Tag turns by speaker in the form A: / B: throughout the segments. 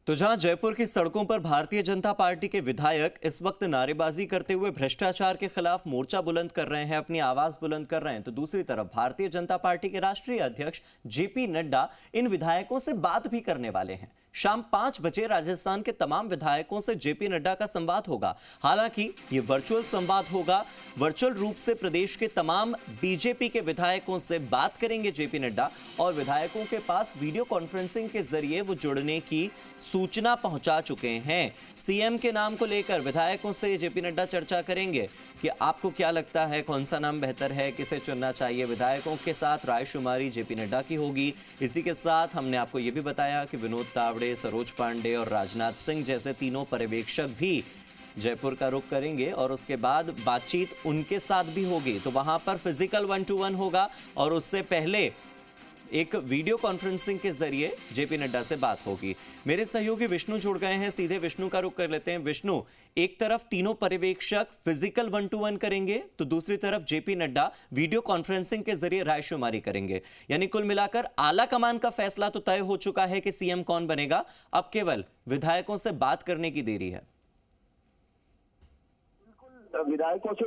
A: तो जहां जयपुर की सड़कों पर भारतीय जनता पार्टी के विधायक इस वक्त नारेबाजी करते हुए भ्रष्टाचार के खिलाफ मोर्चा बुलंद कर रहे हैं, अपनी आवाज बुलंद कर रहे हैं, तो दूसरी तरफ भारतीय जनता पार्टी के राष्ट्रीय अध्यक्ष जेपी नड्डा इन विधायकों से बात भी करने वाले हैं। शाम 5 बजे राजस्थान के तमाम विधायकों से जेपी नड्डा का संवाद होगा। हालांकि यह वर्चुअल संवाद होगा। वर्चुअल रूप से प्रदेश के तमाम बीजेपी के विधायकों से बात करेंगे जेपी नड्डा और विधायकों के पास वीडियो कॉन्फ्रेंसिंग के जरिए वो जुड़ने की सूचना पहुंचा चुके हैं। सीएम के नाम को लेकर विधायकों से जेपी नड्डा चर्चा करेंगे कि आपको क्या लगता है, कौन सा नाम बेहतर है, किसे चुनना चाहिए। विधायकों के साथ रायशुमारी जेपी नड्डा की होगी। इसी के साथ हमने आपको यह भी बताया कि विनोद तावड़े, सरोज पांडे और राजनाथ सिंह जैसे तीनों पर्यवेक्षक भी जयपुर का रुख करेंगे और उसके बाद बातचीत उनके साथ भी होगी। तो वहां पर फिजिकल 1-to-1 होगा और उससे पहले एक वीडियो कॉन्फ्रेंसिंग के जरिए जेपी नड्डा से बात होगी। मेरे सहयोगी विष्णु जुड़ गए हैं, सीधे विष्णु का रुख कर लेते हैं। विष्णु, एक तरफ तीनों पर्यवेक्षक फिजिकल 1-to-1 करेंगे तो दूसरी तरफ जेपी नड्डा वीडियो कॉन्फ्रेंसिंग के जरिए रायशुमारी करेंगे। यानी कुल मिलाकर आला कमान का फैसला तो तय हो चुका है कि सीएम कौन बनेगा, अब केवल विधायकों से बात करने की देरी है।
B: विधायकों से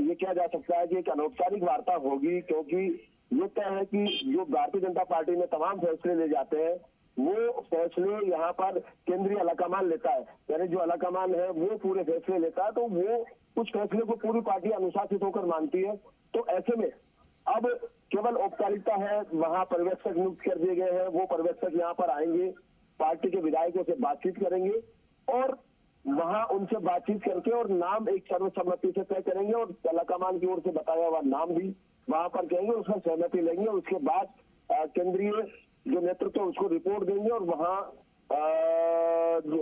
B: ये किया जा सकता है कि एक अनौपचारिक वार्ता होगी, क्योंकि ये तय है कि जो भारतीय जनता पार्टी में तमाम फैसले ले जाते हैं वो फैसले यहाँ पर केंद्रीय आलाकमान लेता है। यानी जो आलाकमान है वो पूरे फैसले लेता है, तो वो कुछ फैसले को पूरी पार्टी अनुशासित होकर मानती है। तो ऐसे में अब केवल औपचारिकता है, वहां पर्यवेक्षक नियुक्त कर दिए गए हैं, वो पर्यवेक्षक यहाँ पर आएंगे, पार्टी के विधायकों से बातचीत करेंगे और वहां उनसे बातचीत करके और नाम एक सर्वसम्मति से तय करेंगे और आलाकमान की ओर से बताया हुआ नाम भी वहां पर कहेंगे, उसका सहमति लेंगे और उसके बाद केंद्रीय जो नेतृत्व उसको रिपोर्ट देंगे और वहां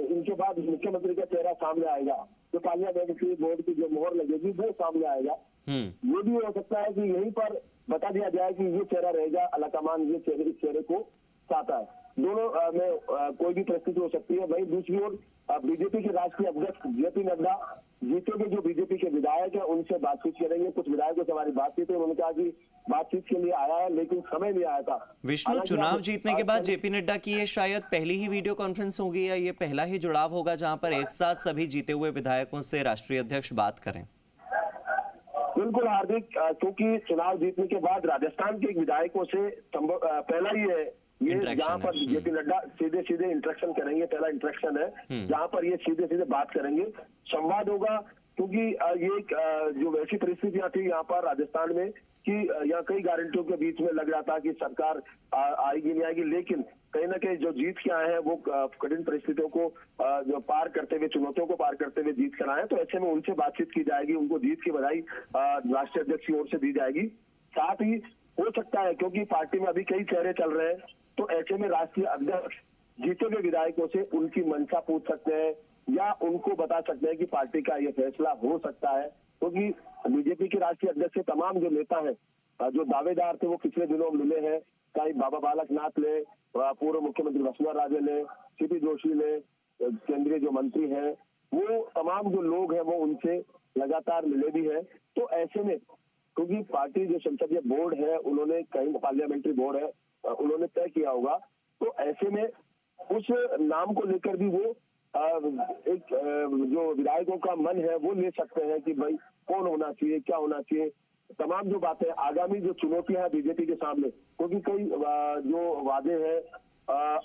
B: इनके बाद मुख्यमंत्री का चेहरा सामने आएगा, जो पार्लियामेंट्री बोर्ड की जो मोहर लगेगी वो सामने आएगा। ये भी हो सकता है कि यहीं पर बता दिया जाए कि ये चेहरा रहेगा, आलाकमान ये चेहरे, इस चेहरे को चाहता है। दोनों में कोई भी परिस्थिति हो सकती है। वहीं दूसरी ओर बीजेपी के राष्ट्रीय अध्यक्ष जेपी नड्डा जीते हुए जो बीजेपी के विधायक है उनसे बातचीत करेंगे। कुछ विधायकों से हमारी बातचीत है, उन्होंने कहा कि बातचीत के लिए आया है लेकिन समय नहीं आया था।
A: विष्णु, चुनाव जीतने के बाद जेपी नड्डा की ये शायद पहली ही वीडियो कॉन्फ्रेंस होगी या ये पहला ही जुड़ाव होगा जहां पर एक साथ सभी जीते हुए विधायकों से राष्ट्रीय अध्यक्ष बात करें?
B: बिल्कुल हार्दिक, क्योंकि चुनाव जीतने के बाद राजस्थान के विधायकों से पहला ही है ये, जहाँ पर जेपी नड्डा सीधे सीधे इंटरेक्शन करेंगे। पहला इंटरेक्शन है जहाँ पर ये सीधे सीधे बात करेंगे, संवाद होगा। क्योंकि ये जो वैसी परिस्थितियां थी यहाँ पर राजस्थान में कि यहाँ कई गारंटियों के बीच में लग रहा था कि सरकार आएगी नहीं आएगी, लेकिन कहीं ना कहीं जो जीत के आए हैं वो कठिन परिस्थितियों को जो पार करते हुए, चुनौतियों को पार करते हुए जीत कर आए हैं। तो ऐसे में उनसे बातचीत की जाएगी, उनको जीत की बधाई राष्ट्रीय अध्यक्ष की ओर से दी जाएगी। साथ ही हो सकता है, क्योंकि पार्टी में अभी कई चेहरे चल रहे हैं, तो ऐसे में राष्ट्रीय अध्यक्ष जीते हुए विधायकों से उनकी मंशा पूछ सकते हैं या उनको बता सकते हैं कि पार्टी का ये फैसला हो सकता है। क्योंकि बीजेपी के राष्ट्रीय अध्यक्ष के तमाम जो नेता हैं, जो दावेदार थे, वो पिछले दिनों मिले हैं। चाहे बाबा बालक नाथ ले, पूर्व मुख्यमंत्री वसुंधरा राजे ले, सीपी जोशी ले, केंद्रीय जो मंत्री हैं, वो तमाम जो लोग हैं वो उनसे लगातार मिले भी है। तो ऐसे में क्योंकि पार्टी जो संसदीय बोर्ड है, उन्होंने कहीं पार्लियामेंट्री बोर्ड है, उन्होंने तय किया होगा, तो ऐसे में उस नाम को लेकर भी वो एक जो विधायकों का मन है वो ले सकते हैं कि भाई कौन होना चाहिए, क्या होना चाहिए। तमाम जो बातें, आगामी जो चुनौतियां हैं बीजेपी के सामने, क्योंकि कई जो वादे हैं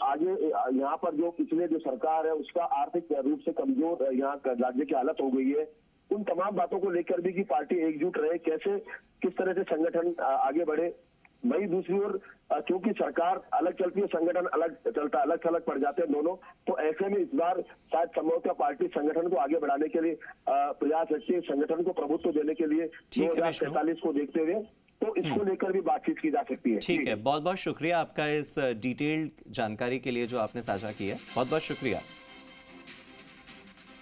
B: आगे यहाँ पर जो पिछले जो सरकार है उसका आर्थिक रूप से कमजोर यहाँ राज्य की हालत हो गई है, उन तमाम बातों को लेकर भी कि पार्टी एकजुट रहे, कैसे किस तरह से संगठन आगे बढ़े। वही दूसरी ओर क्योंकि सरकार अलग चलती है, संगठन अलग चलता है, अलग थलग पड़ जाते हैं दोनों, तो ऐसे में इस बार शायद संभवतः पार्टी संगठन को आगे बढ़ाने के लिए प्रयास रखती है, संगठन को प्रभुत्व देने के लिए 2047 को देखते हुए, तो इसको लेकर भी बातचीत की जा सकती है।
A: ठीक है, बहुत बहुत शुक्रिया आपका इस डिटेल्ड जानकारी के लिए जो आपने साझा की है, बहुत बहुत शुक्रिया।